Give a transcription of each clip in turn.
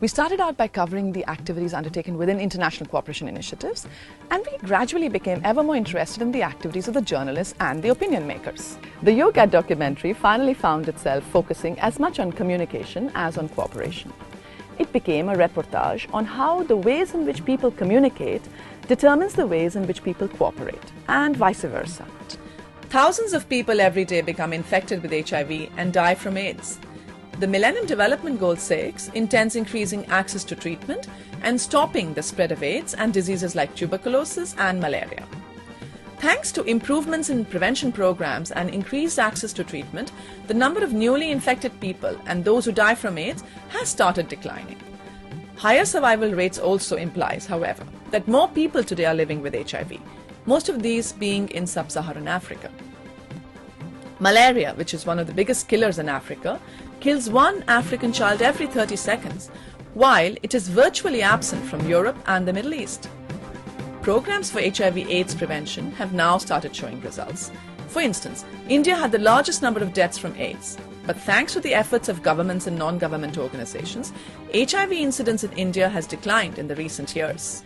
We started out by covering the activities undertaken within international cooperation initiatives, and we gradually became ever more interested in the activities of the journalists and the opinion makers. The Yoga documentary finally found itself focusing as much on communication as on cooperation. It became a reportage on how the ways in which people communicate determines the ways in which people cooperate, and vice versa. Thousands of people every day become infected with HIV and die from AIDS. The Millennium Development Goal 6 intends increasing access to treatment and stopping the spread of AIDS and diseases like tuberculosis and malaria. Thanks to improvements in prevention programs and increased access to treatment, the number of newly infected people and those who die from AIDS has started declining. Higher survival rates also implies, however, that more people today are living with HIV, most of these being in sub-Saharan Africa. Malaria, which is one of the biggest killers in Africa, kills one African child every 30 seconds, while it is virtually absent from Europe and the Middle East. Programs for HIV/AIDS prevention have now started showing results. For instance, India had the largest number of deaths from AIDS, but thanks to the efforts of governments and non-government organizations, HIV incidence in India has declined in the recent years.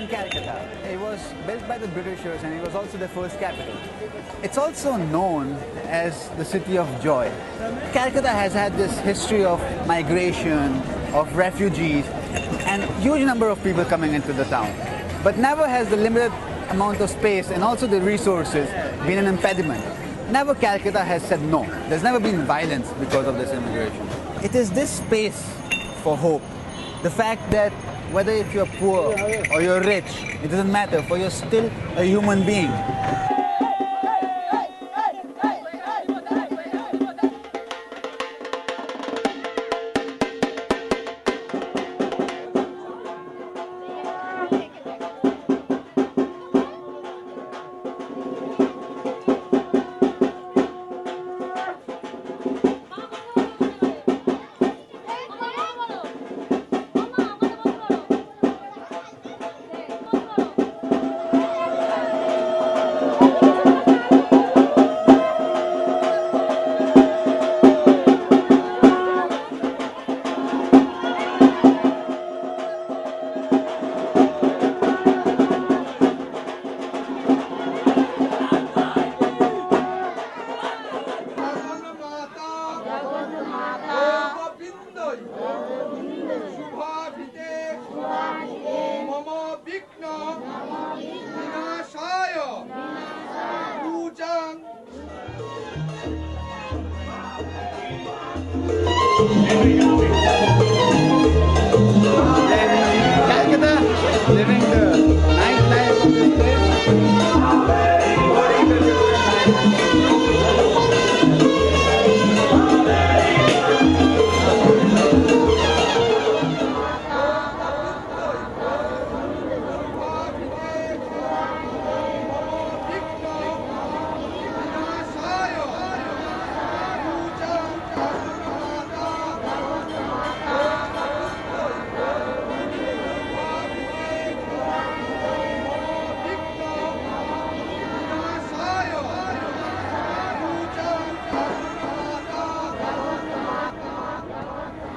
Calcutta. It was built by the Britishers and it was also the first capital. It's also known as the city of joy. Calcutta has had this history of migration, of refugees, and huge number of people coming into the town. But never has the limited amount of space and also the resources been an impediment. Never Calcutta has said no. There's never been violence because of this immigration. It is this space for hope. The fact that whether if you're poor or you're rich, it doesn't matter, for you're still a human being. Calcutta, living the nightlife of this place.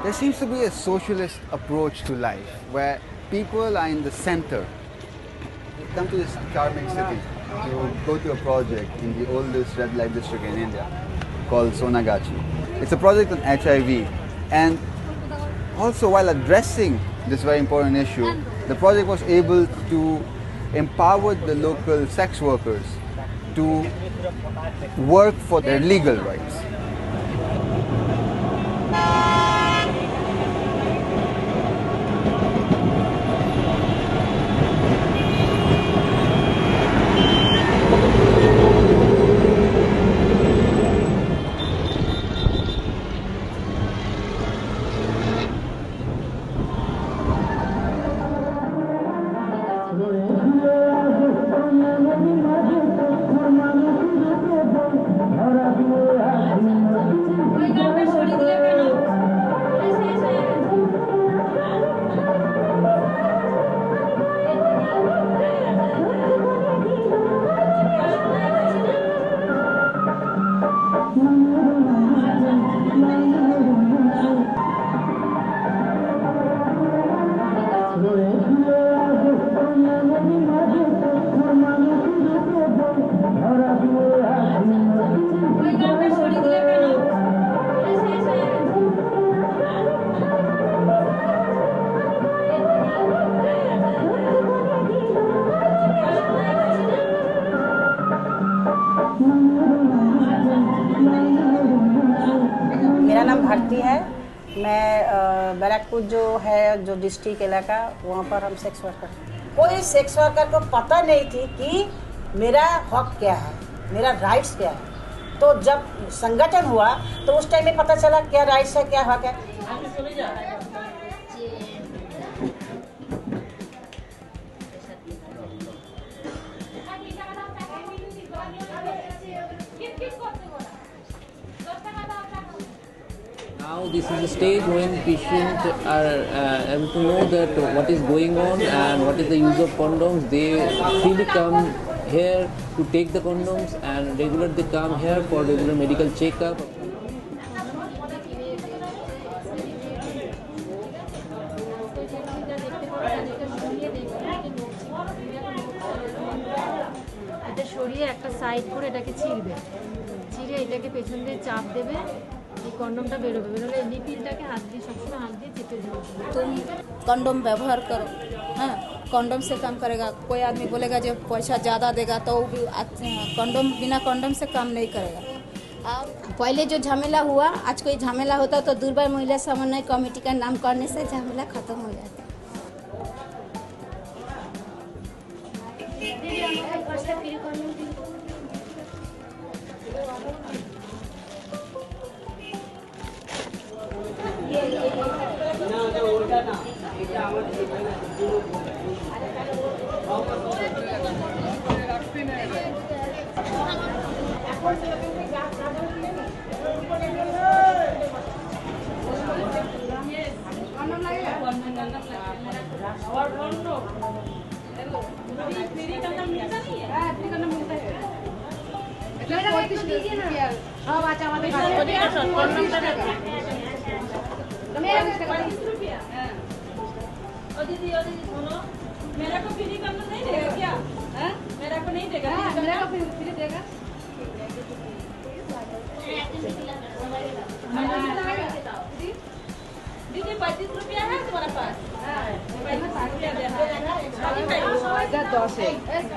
There seems to be a socialist approach to life where people are in the center. You come to this charming city to go to a project in the oldest red light district in India called Sonagachi. It's a project on HIV, and also while addressing this very important issue, the project was able to empower the local sex workers to work for their legal rights. मैं बैरकपुर जो है जो district इलाका वहाँ पर हम sex worker, कोई sex worker को पता नहीं थी कि मेरा हक क्या है, मेरा राइट्स क्या है। तो जब संगठन हुआ तो उस टाइम में पता चला क्या राइट्स है क्या हक है। Now this is the stage when patients are able to know that what is going on and what is the use of condoms. They freely come here to take the condoms and regularly they come here for regular medical checkup. এটা সরিয়ে একটা side করে এটাকে ছিঁড়বে, ছিঁড়ে এটাকে পেছন দিয়ে চাপ দেবে, এই কন্ডমটা বেরোবে, বেরোলে এই নিপিলটাকে হাত দিয়ে সবসময় हाथ দিয়ে চেপে ধরবে। तुम कंडोम व्यवहार करो, हाँ कंडोम से काम करेगा। कोई आदमी बोलेगा जो पैसा ज़्यादा देगा तो वो भी कंडोम बिना कंडोम से काम नहीं करेगा। अब पहले जो झमेला हुआ, आज कोई झमेला होता तो दुर्बल महिला समन्वय कमेटी का नाम करने से झमेला खत्म हो जाता। दीदी सुनो, मेरा को फ्री करना नहीं देगा क्या? मेरा को नहीं देगा, मेरा को फ्री देगा। दीदी 35 रुपया है तुम्हारे पास? 35 रुपया देना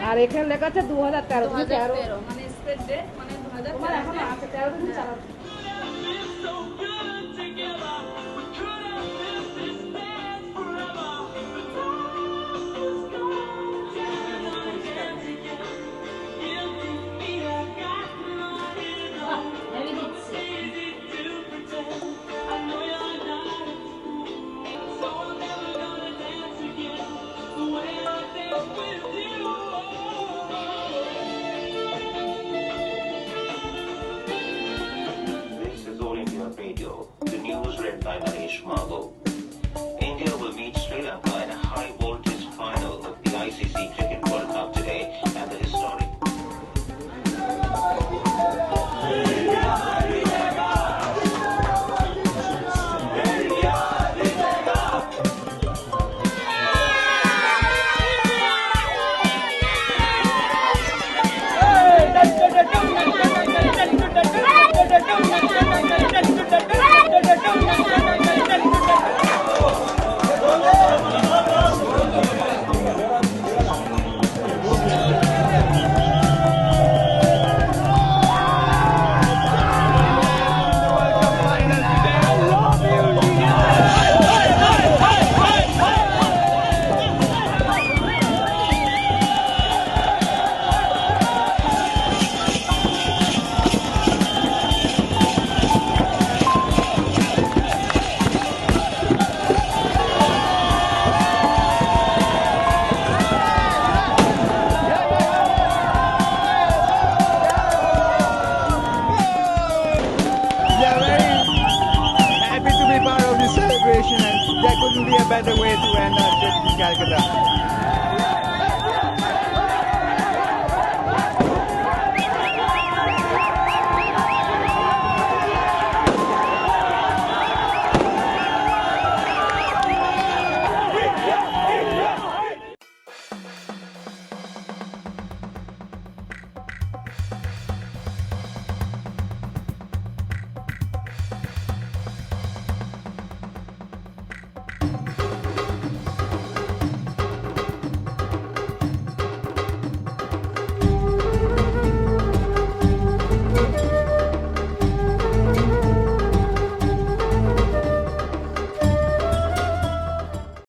আর এখানে লেখা আছে 2013 মানে স্টেট ডেট মানে 2013 The news read by Manish Margo. India will meet Sri Lanka in a high-voltage final of the ICC Cricket World Cup today at the historic. There couldn't be a better way to end our trip to Calcutta.